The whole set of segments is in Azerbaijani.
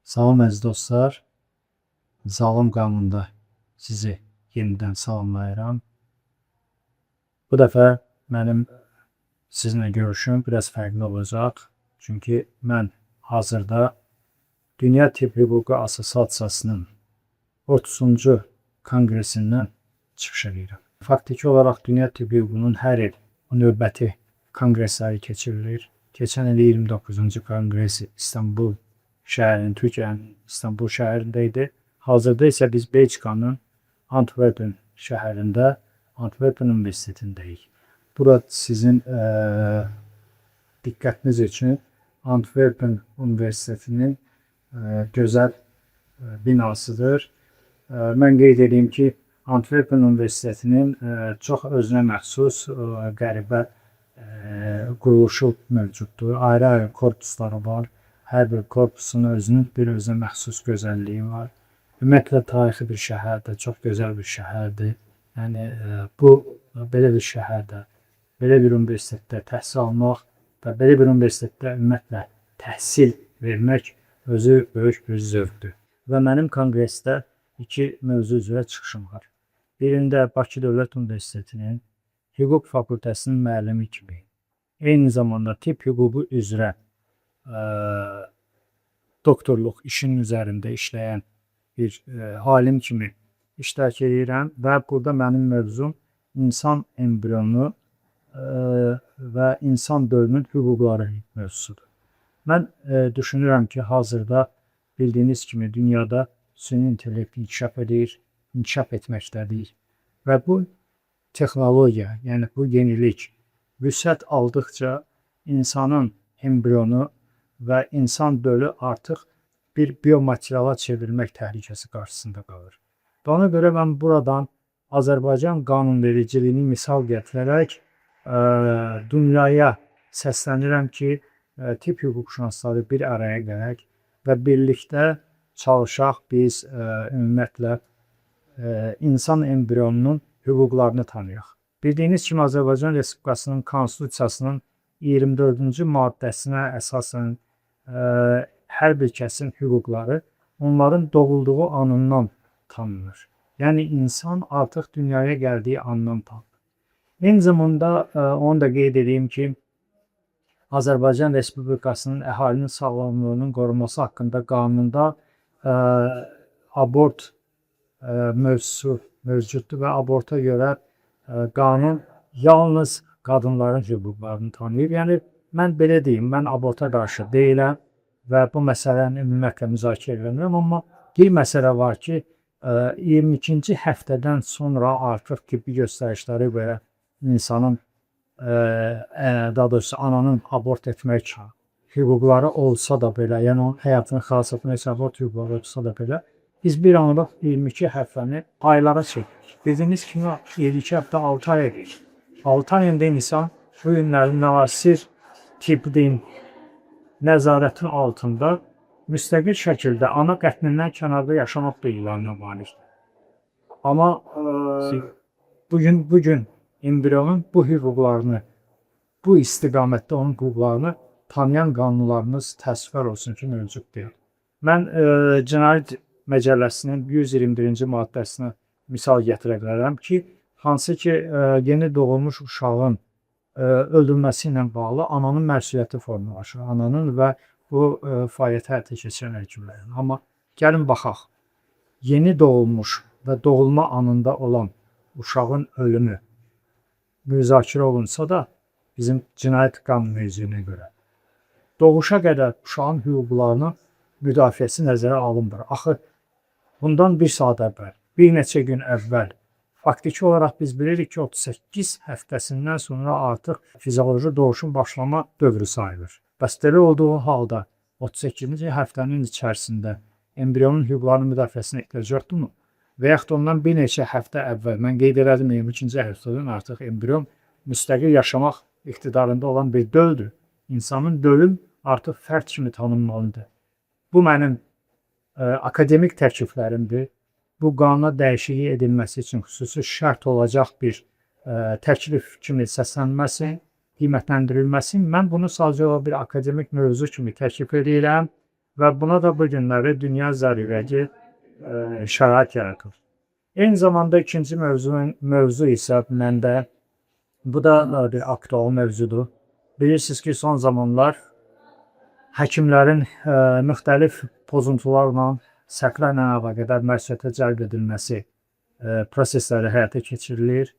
Salam əziz dostlar, Zalım qanununda sizi yenidən salamlayıram. Bu dəfə mənim sizinlə görüşüm biraz fərqli olacaq. Çünki mən hazırda Dünya Tibb Hüququ Assosiasiyasının 30-cu konqresindən çıxış edirəm. Faktiki olaraq Dünya Tibb Hüququnun hər il növbəti konqresləri keçirilir. Keçən il 29-cu konqresi İstanbul şəhərinin, Türkiyənin İstanbul şəhərində idi. Hazırda isə biz Belçikanın Antwerpen şəhərində, Antwerpen Universitetindəyik. Burada sizin diqqətiniz üçün Antwerpen Universitetinin gözəl binasıdır. Mən qeyd edeyim ki, Antwerpen Universitetinin çox özünə məxsus qəribə quruluşu mövcuddur. Ayrı-ayrı korpusları var. Hər bir korpusun özünün bir özünə məxsus gözəlliyi var. Ümumiyyətlə tarixi bir şəhərdir, çox gözəl bir şəhərdir. Yəni bu belə bir şəhərdə, belə bir universitetdə təhsil almaq və belə bir universitetdə ümumiyyətlə təhsil vermək özü böyük bir zövqdür. Və mənim konqresdə iki mövzu üzrə çıxışım var. Birində Bakı Dövlət Universitetinin Hüquq Fakültəsinin müəllimi kimi, eyni zamanda tibb hüququ üzrə doktorluq işinin üzərində işləyən bir alim kimi iştirak edirəm və burada mənim mövzum insan embrionu və insan dölünün hüquqları mövzusudur. Mən düşünürəm ki, hazırda bildiyiniz kimi dünyada süni intellekt inkişaf edir, inkişaf etməkdədir və bu texnologiya, yəni bu yenilik vüsət aldıqca insanın embrionu və insan dölü artıq bir biomateriala çevrilmək təhlükəsi qarşısında qalır. Və ona görə mən buradan Azərbaycan qanunvericiliyini misal gətirərək dünyaya səslənirəm ki, tibb hüquqşünasları bir araya gələk və birlikdə çalışaq biz ümumiyyətlə insan embrionunun hüquqlarını tanıyaq. Bildiyiniz kimi Azərbaycan Respublikasının Konstitusiyasının 24-cü maddəsinə əsasən hər bir kəsin hüquqları onların doğulduğu anından tanınır. Yəni insan artıq dünyaya gəldiyi andan tanınır. Eyni zamanda onu da qeyd edeyim ki, Azərbaycan Respublikasının əhalinin sağlamlığının qorunması haqqında qanunda abort mövzusu mövcuddur və aborta görə qanun yalnız qadınların hüquqlarını tanıyır. Yəni mən belə deyim, mən aborta qarşı deyiləm və bu məsələni ümumiyyətlə müzakirə edirəm, amma bir məsələ var ki, 22-ci həftədən sonra artıq tibbi göstərişləri belə insanın, daha doğrusu ananın abort etmək hüquqları olsa da belə, yəni onun həyatını xilas etmək üçün abort hüquqları olsa da belə, biz bir anlıq 22 həftəni aylara çekirik. Dediyiniz kimi 22 həftə 6 ay edir. 6 ayında insan bu günlərin müasir tibbin nəzarətin altında müstəqil şəkildə ana qətnindən kənarda yaşamaq hüquqlarına malikdir. Amma bugün embrionun bu hüquqlarını, bu istiqamətdə onun hüquqlarını tanıyan qanunlarımız təəssüflər olsun ki, mövcud deyil. Mən Cinayət Məcəlləsinin 121-ci maddəsinə misal gətirə bilərəm ki, hansı ki, yeni doğulmuş uşağın öldürülməsi ilə bağlı ananın məsuliyyəti formalaşır. Ananın və bu fəaliyyəti həyata keçirən həkimlərin. Amma gəlin baxaq, yeni doğulmuş və doğulma anında olan uşağın ölümü müzakirə olunsa da bizim cinayət qanunvericiliyinə görə doğuşa qədər uşağın hüquqlarının müdafiəsi nəzərə alınmır. Axı bundan bir saat əvvəl, bir neçə gün əvvəl faktiki olaraq biz bilirik ki, 38 həftəsindən sonra artıq fizioloji doğuşun başlama dövrü sayılır. Bəs belə olduğu halda 38-ci həftənin içərisində embrionun hüquqlarının müdafiəsinə ehtiyac yoxdurmu? Və yaxud ondan bir neçə həftə əvvəl, mən qeyd elədim 22-ci həftədən artıq embrion müstəqil yaşamaq iqtidarında olan bir döldür. İnsanın dölü artıq fərd kimi tanınmalıdır. Bu mənim akademik təkliflərimdir. Bu qanuna dəyişiklik edilməsi üçün xüsusi şərt olacaq bir təklif kimi səslənməsi, qiymətləndirilməsi. Mən bunu sadəcə bir akademik mövzu kimi təklif edirəm və buna da bu günləri dünya zərurəti şərait yaradır. Eyni zamanda ikinci mövzu isə məndə, bu da bir aktual mövzudur. Bilirsiniz ki, son zamanlar həkimlərin müxtəlif pozuntularla, səhvlərlə əlaqədar məsuliyyətə cəlb edilməsi prosesləri həyata keçirilir.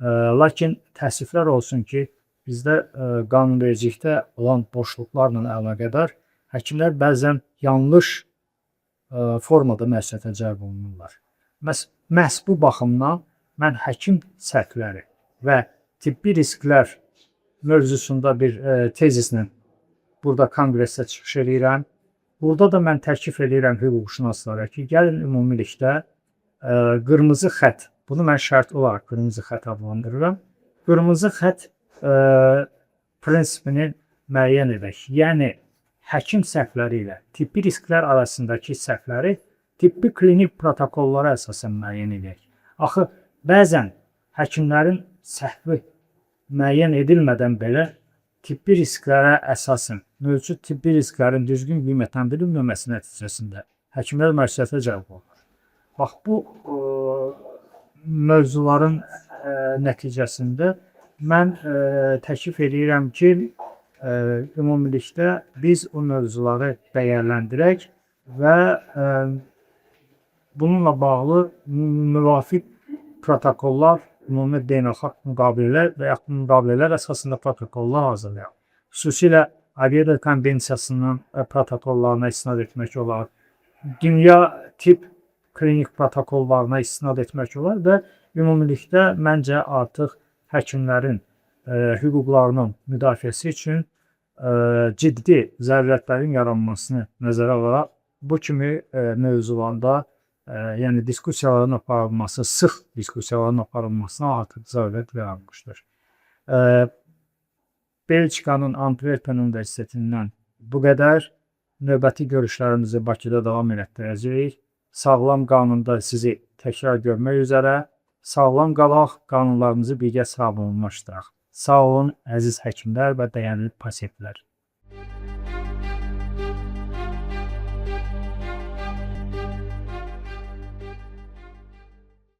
Lakin təəssüflər olsun ki, bizdə qanunvericilikdə olan boşluqlarla əlaqədar həkimlər bəzən yanlış formada məsuliyyətə cəlb olunurlar. Məhz bu baxımdan mən həkim səhvləri və tibbi risklər mövzusunda bir tezislə burada konqresdə çıxış edirəm. Burada da mən təklif edirəm hüquqşünaslara ki, gəlin ümumilikdə qırmızı xətt, bunu mən şərt olaraq qırmızı xətt adlandırıram. Qırmızı xətt prinsipini müəyyən edək. Yəni, həkim səhvləri ilə tibbi risklər arasındakı səhvləri tibbi klinik protokollara əsasən müəyyən edək. Axı, bəzən həkimlərin səhvi müəyyən edilmədən belə tibbi risklərə əsasən mövcud tibbi risklərin düzgün qiymətləndirilməməsi nəticəsində həkimlər məsuliyyətə cəlb olunur. Bax, bu mövzuların nəticəsində mən təklif edirəm ki, ümumilikdə biz o mövzuları dəyərləndirək və bununla bağlı müvafiq protokollar, ümumi beynəlxalq müqavilələr və yaxud müqavilələr əsasında protokollar hazırlayaq. Xüsusilə Oviedo konvensiyasının protokollarına istinad etmək olar, dünya tibb klinik protokollarına istinad etmək olar və ümumilikdə məncə artıq həkimlərin hüquqlarının müdafiəsi üçün ciddi zərurətlərin yaranmasını nəzərə alaraq bu kimi mövzularda yəni diskussiyaların aparılması, sıx diskussiyaların aparılmasına artıq zərurət yaranmışdır. Belçikanın Antwerpen Universitetindən bu qədər. Növbəti görüşlərimizi Bakıda davam etdirəcəyik. Sağlam qanunda sizi təkrar görmək üzərə. Sağlam qalaq, qanunlarımızı birgə sağlamlaşdıraq. Sağ olun, əziz həkimlər və dəyərli pasientlər.